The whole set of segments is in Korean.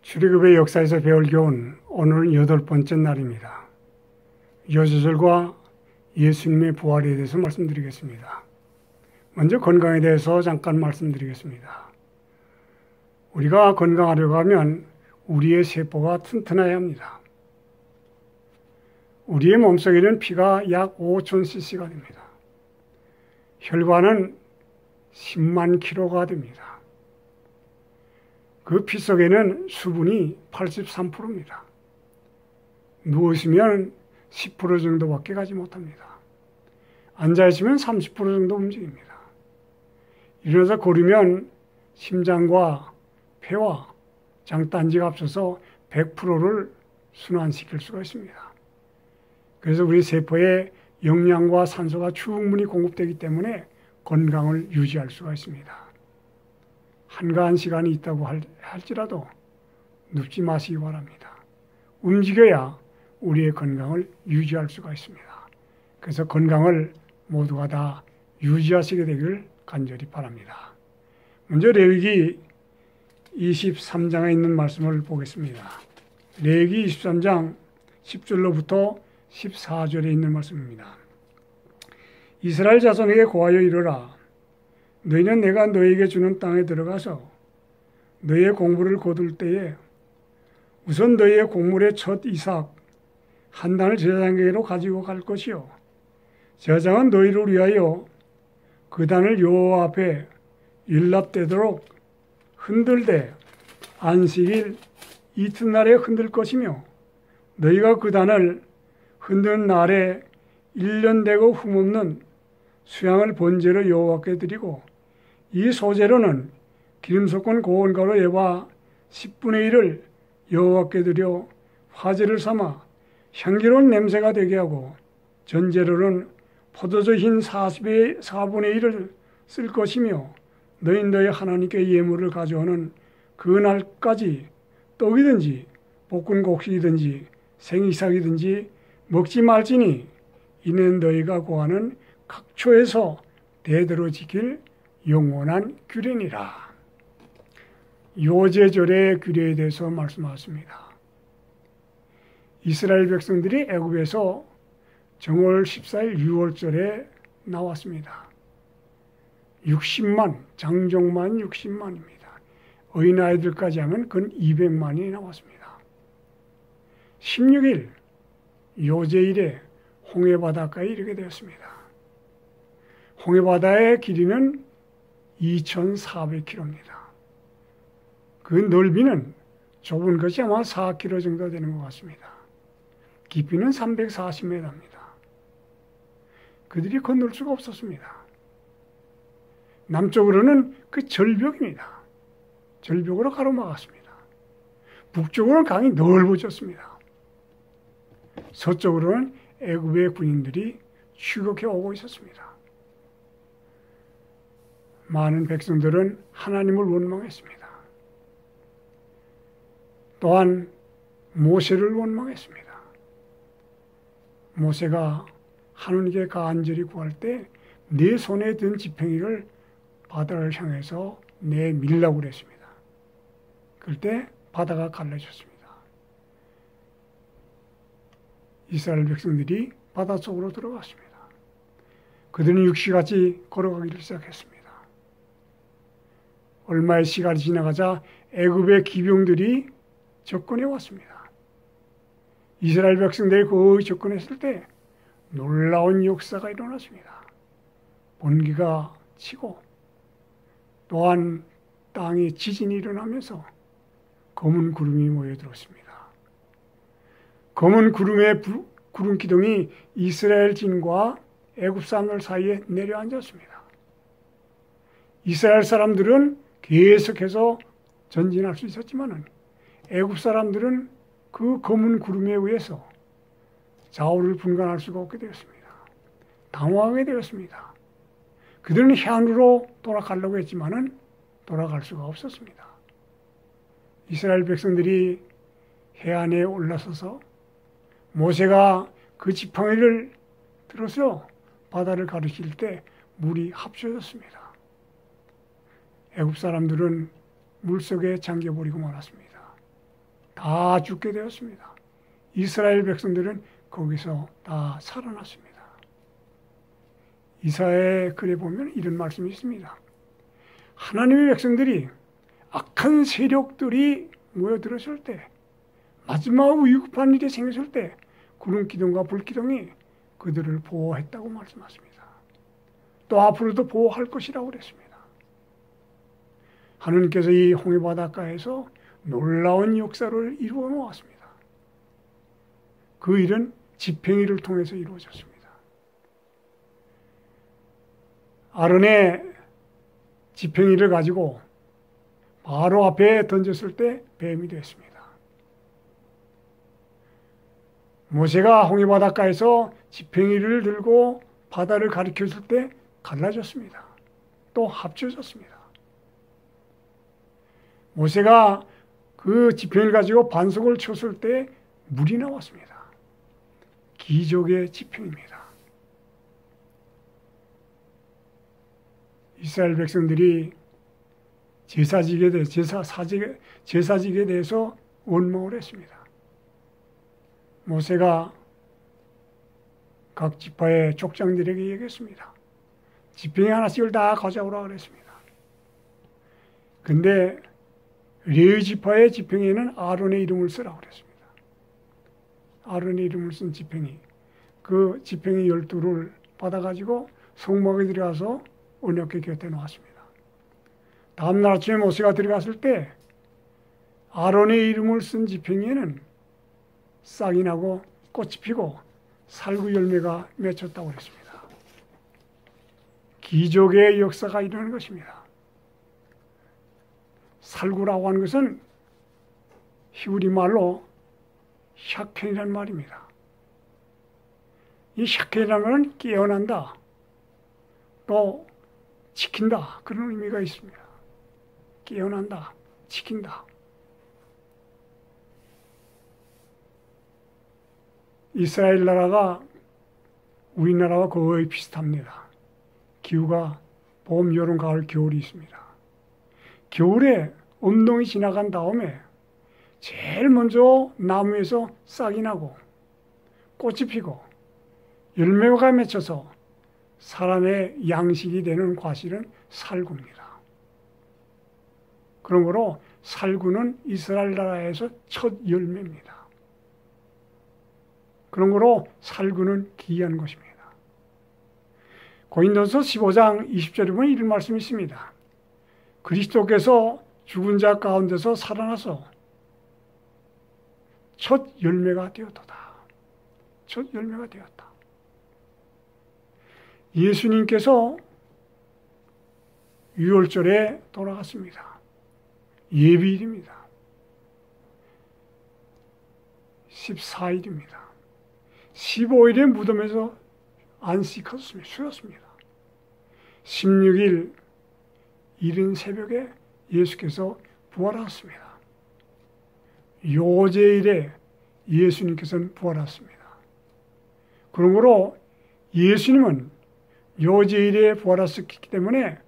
출애굽의 역사에서 배울 교훈, 오늘은 8번째 날입니다. 요제절과 예수님의 부활에 대해서 말씀드리겠습니다. 먼저 건강에 대해서 잠깐 말씀드리겠습니다. 우리가 건강하려고 하면 우리의 세포가 튼튼해야 합니다. 우리의 몸속에는 피가 약 5,000cc가 됩니다. 혈관은 10만 kg가 됩니다. 그 피 속에는 수분이 83%입니다. 누우시면 10% 정도밖에 가지 못합니다. 앉아있으면 30% 정도 움직입니다. 일어나서 걸으면 심장과 폐와 장단지가 합쳐서 100%를 순환시킬 수가 있습니다. 그래서 우리 세포에 영양과 산소가 충분히 공급되기 때문에 건강을 유지할 수가 있습니다. 한가한 시간이 있다고 할지라도 눕지 마시기 바랍니다. 움직여야 우리의 건강을 유지할 수가 있습니다. 그래서 건강을 모두가 다 유지하시게 되기를 간절히 바랍니다. 먼저 레위기 23장에 있는 말씀을 보겠습니다. 레위기 23장 10절로부터 14절에 있는 말씀입니다. 이스라엘 자손에게 고하여 이르라. 너희는 내가 너희에게 주는 땅에 들어가서 너희의 공물을 거둘 때에 우선 너희의 곡물의 첫 이삭 한 단을 제사장에게로 가지고 갈 것이요. 제사장은 너희를 위하여 그 단을 여호와 앞에 일납되도록 흔들되 안식일 이튿날에 흔들 것이며 너희가 그 단을 흔드는 날에 1년 되고 흠없는 수양을 번제로 여호와께 드리고 이 소제로는 기름 섞은 고운 가루 에바 10분의 1을 여호와께 드려 화제를 삼아 향기로운 냄새가 되게 하고 전제로는 포도주 흰 40의 4분의 1을 쓸 것이며 너희 하나님께 예물을 가져오는 그 날까지 떡이든지 볶은 곡식이든지 생이삭이든지 먹지 말지니 이는 너희가 고하는 각초에서 대대로 지킬 영원한 규례니라. 요제절의 규례에 대해서 말씀하십니다. 이스라엘 백성들이 애굽에서 정월 14일 6월절에 나왔습니다. 60만, 장정만 60만입니다. 어린아이들까지 하면 근 200만이 나왔습니다. 16일 요제일에 홍해바다까지 이르게 되었습니다. 홍해바다의 길이는 2,400km입니다. 그 넓이는 좁은 것이 아마 4km 정도 되는 것 같습니다. 깊이는 340m입니다. 그들이 건널 수가 없었습니다. 남쪽으로는 그 절벽입니다. 절벽으로 가로막았습니다. 북쪽으로는 강이 넓어졌습니다. 서쪽으로는 애굽의 군인들이 추격해 오고 있었습니다. 많은 백성들은 하나님을 원망했습니다. 또한 모세를 원망했습니다. 모세가 하나님께 간절히 구할 때 내 손에 든 지팡이를 바다를 향해서 내밀라고 그랬습니다. 그럴 때 바다가 갈라졌습니다. 이스라엘 백성들이 바다 속으로 들어갔습니다. 그들은 육시같이 걸어가기를 시작했습니다. 얼마의 시간이 지나가자 애굽의 기병들이 접근해 왔습니다. 이스라엘 백성들이 거의 접근했을 때 놀라운 역사가 일어났습니다. 번개가 치고 또한 땅에 지진이 일어나면서 검은 구름이 모여들었습니다. 검은 구름의 구름 기둥이 이스라엘 진과 애굽 사람들 사이에 내려앉았습니다. 이스라엘 사람들은 계속해서 전진할 수 있었지만 애굽 사람들은 그 검은 구름에 의해서 좌우를 분간할 수가 없게 되었습니다. 당황하게 되었습니다. 그들은 해안으로 돌아가려고 했지만 돌아갈 수가 없었습니다. 이스라엘 백성들이 해안에 올라서서 모세가 그 지팡이를 들어서 바다를 가르칠 때 물이 합쳐졌습니다. 애굽 사람들은 물속에 잠겨버리고 말았습니다. 다 죽게 되었습니다. 이스라엘 백성들은 거기서 다 살아났습니다. 이사야의 글에 보면 이런 말씀이 있습니다. 하나님의 백성들이 악한 세력들이 모여들었을 때, 마지막 위급한 일이 생겼을 때 구름기둥과 불기둥이 그들을 보호했다고 말씀하십니다. 또 앞으로도 보호할 것이라고 그랬습니다. 하느님께서 이 홍해바닷가에서 놀라운 역사를 이루어 놓았습니다. 그 일은 지팽이를 통해서 이루어졌습니다. 아론의 지팽이를 가지고 바로 앞에 던졌을 때 뱀이 됐습니다. 모세가 홍해바닷가에서 지팽이를 들고 바다를 가리켰을 때 갈라졌습니다. 또 합쳐졌습니다. 모세가 그 지팽이를 가지고 반석을 쳤을 때 물이 나왔습니다. 기적의 지팽입니다. 이스라엘 백성들이 제사지게 대해서 원망을 했습니다. 모세가 각 지파의 족장들에게 얘기했습니다. 지팽이 하나씩을 다 가져오라 그랬습니다. 근데 레위 지파의 지팽이에는 아론의 이름을 쓰라고 그랬습니다. 아론의 이름을 쓴 지팽이. 그 지팽이 12를 받아가지고 성막에 들어가서 언약궤 곁에 놓았습니다. 다음날 아침에 모세가 들어갔을 때 아론의 이름을 쓴 지팽이에는 싹이 나고 꽃이 피고 살구 열매가 맺혔다고 그랬습니다. 기적의 역사가 일어나는 것입니다. 살구라고 하는 것은 히브리 말로 샤켄이라는 말입니다. 이 샤켄이라는 말은 깨어난다, 또 지킨다, 그런 의미가 있습니다. 깨어난다, 지킨다. 이스라엘 나라가 우리나라와 거의 비슷합니다. 기후가 봄, 여름, 가을, 겨울이 있습니다. 겨울에 엄동이 지나간 다음에 제일 먼저 나무에서 싹이 나고 꽃이 피고 열매가 맺혀서 사람의 양식이 되는 과실은 살구입니다. 그러므로 살구는 이스라엘 나라에서 첫 열매입니다. 그러므로 살구는 귀한 것입니다. 고린도서 15장 20절에 보면 이런 말씀이 있습니다. 그리스도께서 죽은 자 가운데서 살아나서 첫 열매가 되었도다. 첫 열매가 되었다. 예수님께서 유월절에 돌아갔습니다. 예비일입니다. 14일입니다. 15일에 무덤에서 안식하셨습니다. 쉬었습니다. 16일 이른 새벽에 예수께서 부활하셨습니다. 요제일에 예수님께서는 부활하셨습니다. 그러므로 예수님은 요제일에 부활하셨기 때문에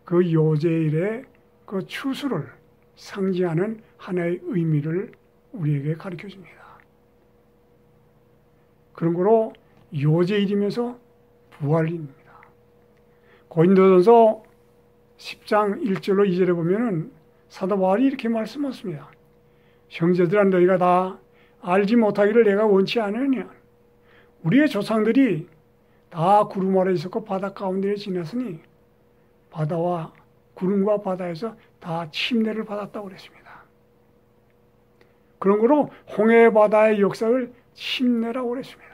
그 요제일의 그 추수를 상징하는 하나의 의미를 우리에게 가르쳐 줍니다. 그러므로 요제일이면서 부활입니다. 고린도전서 10장 1절로 2절에 보면은 사도 바울이 이렇게 말씀하십니다. 형제들아 너희가 다 알지 못하기를 내가 원치 않으냐. 우리의 조상들이 다 구름 아래 있었고 바다 가운데 지났으니 바다와 구름과 바다에서 다 침례를 받았다고 그랬습니다. 그러므로 홍해 바다의 역사를 침례라고 그랬습니다.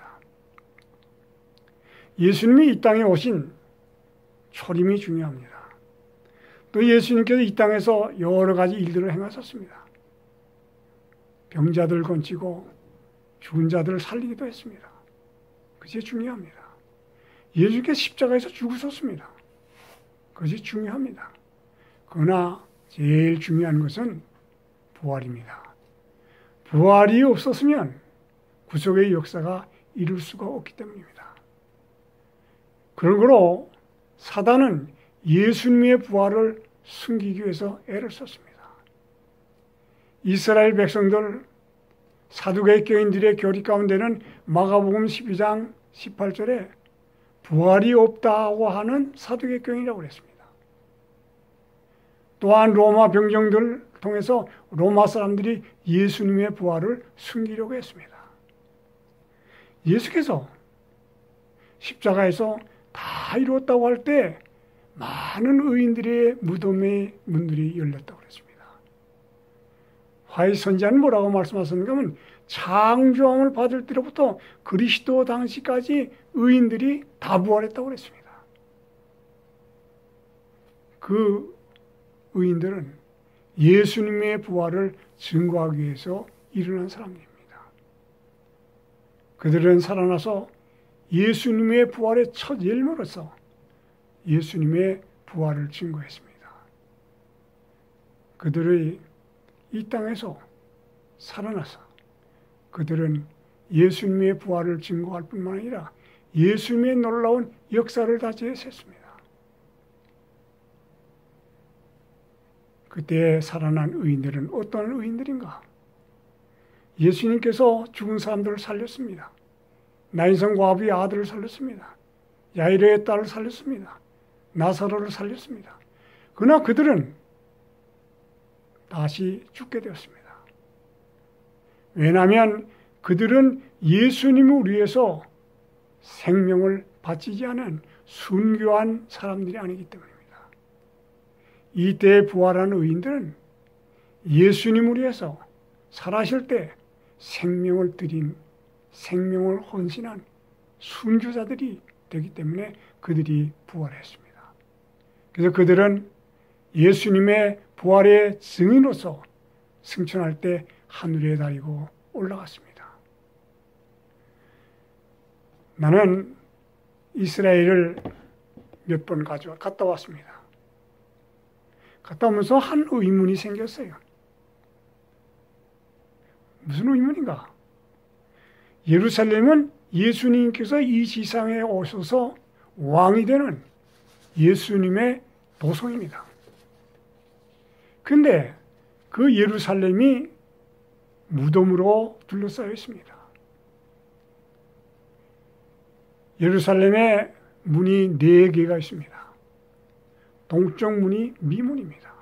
예수님이 이 땅에 오신 초림이 중요합니다. 또 예수님께서 이 땅에서 여러 가지 일들을 행하셨습니다. 병자들 건지고 죽은 자들을 살리기도 했습니다. 그것이 중요합니다. 예수님께서 십자가에서 죽으셨습니다. 그것이 중요합니다. 그러나 제일 중요한 것은 부활입니다. 부활이 없었으면 구속의 역사가 이룰 수가 없기 때문입니다. 그러므로 사단은 예수님의 부활을 숨기기 위해서 애를 썼습니다. 이스라엘 백성들 사두개교인들의 교리 가운데는 마가복음 12장 18절에 부활이 없다고 하는 사두개교인이라고 그랬습니다. 또한 로마 병정들을 통해서 로마 사람들이 예수님의 부활을 숨기려고 했습니다. 예수께서 십자가에서 다 이루었다고 할 때 많은 의인들의 무덤의 문들이 열렸다고 그랬습니다. 화의 선지자는 뭐라고 말씀하셨는가 하면 창조함을 받을 때로부터 그리스도 당시까지 의인들이 다 부활했다고 그랬습니다. 그 의인들은 예수님의 부활을 증거하기 위해서 일어난 사람들입니다. 그들은 살아나서 예수님의 부활의 첫 열매로서 예수님의 부활을 증거했습니다. 그들의 이 땅에서 살아나서 그들은 예수님의 부활을 증거할 뿐만 아니라 예수님의 놀라운 역사를 다 제시했습니다. 그때 살아난 의인들은 어떤 의인들인가? 예수님께서 죽은 사람들을 살렸습니다. 나인성 과부의 아들을 살렸습니다. 야이로의 딸을 살렸습니다. 나사로를 살렸습니다. 그러나 그들은 다시 죽게 되었습니다. 왜냐하면 그들은 예수님을 위해서 생명을 바치지 않은 순교한 사람들이 아니기 때문입니다. 이때 부활한 의인들은 예수님을 위해서 살아실 때 생명을 드린, 생명을 헌신한 순교자들이 되기 때문에 그들이 부활했습니다. 그래서 그들은 예수님의 부활의 증인으로서 승천할 때 하늘에 달리고 올라갔습니다. 나는 이스라엘을 몇 번 갔다 왔습니다. 갔다 오면서 한 의문이 생겼어요. 무슨 의문인가? 예루살렘은 예수님께서 이 지상에 오셔서 왕이 되는 예수님의 도성입니다. 근데 그 예루살렘이 무덤으로 둘러싸여 있습니다. 예루살렘에 문이 4개가 있습니다. 동쪽 문이 미문입니다.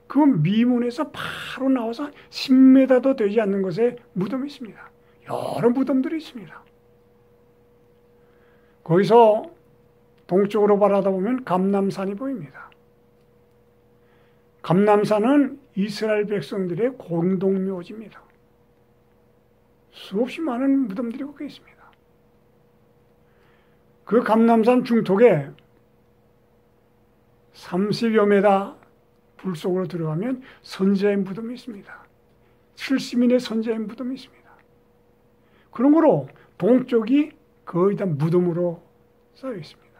그 미문에서 바로 나와서 10m도 되지 않는 곳에 무덤이 있습니다. 여러 무덤들이 있습니다. 거기서 동쪽으로 바라다보면 감람산이 보입니다. 감람산은 이스라엘 백성들의 공동묘지입니다. 수없이 많은 무덤들이 거기 있습니다. 그 감람산 중턱에 30여 메다 불 속으로 들어가면 선지자의 무덤이 있습니다. 70인의 선지자의 무덤이 있습니다. 그러므로 동쪽이 거의 다 무덤으로 쌓여 있습니다.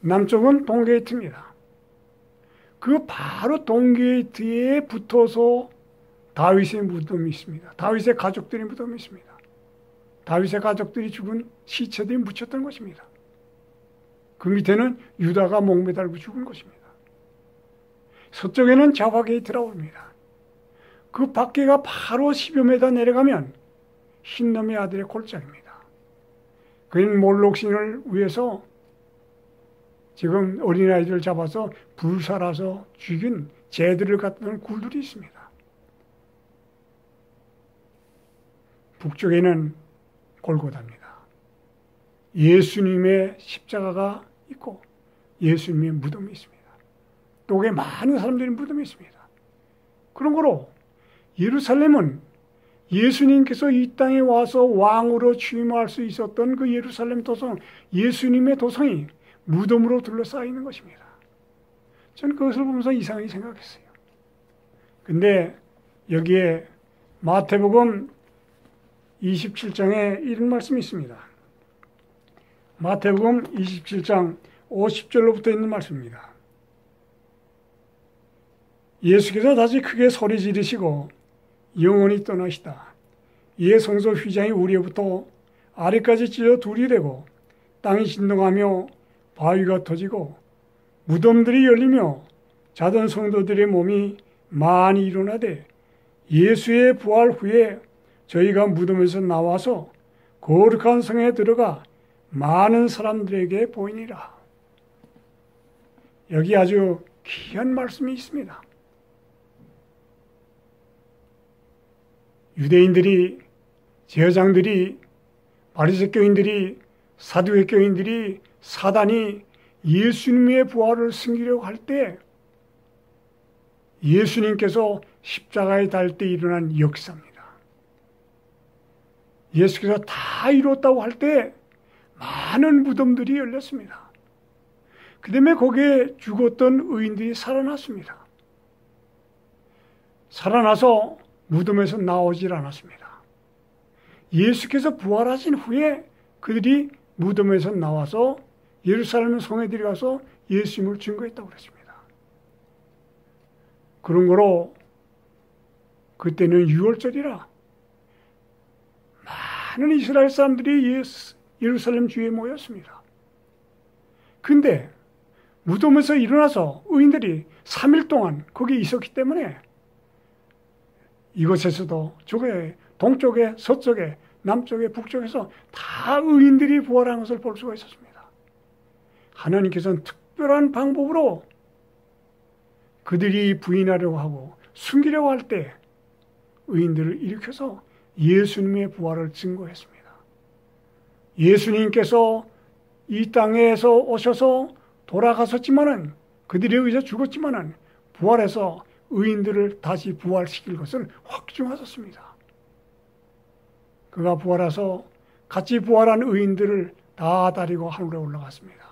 남쪽은 동게이트입니다. 그 바로 동게이트에 붙어서 다윗의 무덤이 있습니다. 다윗의 가족들의 무덤이 있습니다. 다윗의 가족들이 죽은 시체들이 묻혔던 것입니다. 그 밑에는 유다가 목매달고 죽은 것입니다. 서쪽에는 자바 게이트라고 합니다. 그 밖에가 바로 10여 메다 내려가면 흰놈의 아들의 골짜기입니다. 그는 몰록신을 위해서 지금 어린아이들을 잡아서 불살아서 죽인 재들을 갖던 굴들이 있습니다. 북쪽에는 골고다입니다. 예수님의 십자가가 있고 예수님의 무덤이 있습니다. 또 거기에 많은 사람들의 무덤이 있습니다. 그런 거로 예루살렘은 예수님께서 이 땅에 와서 왕으로 취임할 수 있었던 그 예루살렘 도성, 예수님의 도성이 무덤으로 둘러싸여 있는 것입니다. 저는 그것을 보면서 이상하게 생각했어요. 근데 여기에 마태복음 27장에 이런 말씀이 있습니다. 마태복음 27장 50절로부터 있는 말씀입니다. 예수께서 다시 크게 소리 지르시고 영원히 떠나시다. 이에 성소 휘장이 우리로부터 아래까지 찢어 둘이 되고 땅이 진동하며 바위가 터지고 무덤들이 열리며 자던 성도들의 몸이 많이 일어나되 예수의 부활 후에 저희가 무덤에서 나와서 거룩한 성에 들어가 많은 사람들에게 보이니라. 여기 아주 귀한 말씀이 있습니다. 유대인들이, 제사장들이, 바리새교인들이, 사두개교인들이, 사단이 예수님의 부활을 숨기려고 할 때 예수님께서 십자가에 달 때 일어난 역사입니다. 예수께서 다 이뤘다고 할 때 많은 무덤들이 열렸습니다. 그 다음에 거기에 죽었던 의인들이 살아났습니다. 살아나서 무덤에서 나오질 않았습니다. 예수께서 부활하신 후에 그들이 무덤에서 나와서 예루살렘 성에 들어가서 예수님을 증거했다고 그랬습니다. 그런 거로 그때는 6월절이라 많은 이스라엘 사람들이 예루살렘 주에 모였습니다. 근데 무덤에서 일어나서 의인들이 3일 동안 거기 있었기 때문에 이곳에서도 저게 동쪽에 서쪽에 남쪽에 북쪽에서 다 의인들이 부활한 것을 볼 수가 있었습니다. 하나님께서는 특별한 방법으로 그들이 부인하려고 하고 숨기려고 할 때 의인들을 일으켜서 예수님의 부활을 증거했습니다. 예수님께서 이 땅에서 오셔서 돌아가셨지만은 그들에 의해서 죽었지만은 부활해서 의인들을 다시 부활시킬 것을 확증하셨습니다. 그가 부활해서 같이 부활한 의인들을 다 데리고 하늘에 올라갔습니다.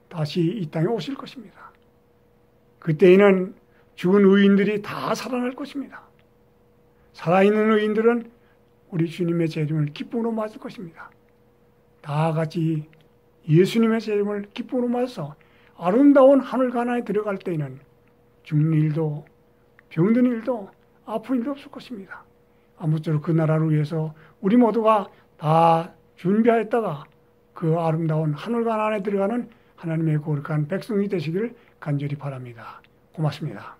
다시 이 땅에 오실 것입니다. 그때에는 죽은 의인들이 다 살아날 것입니다. 살아있는 의인들은 우리 주님의 재림을 기쁨으로 맞을 것입니다. 다 같이 예수님의 재림을 기쁨으로 맞아서 아름다운 하늘 가나에 들어갈 때에는 죽는 일도 병든 일도 아픈 일도 없을 것입니다. 아무쪼록 그 나라를 위해서 우리 모두가 다 준비하였다가 그 아름다운 하늘 가나에 들어가는 하나님의 거룩한 백성이 되시기를 간절히 바랍니다. 고맙습니다.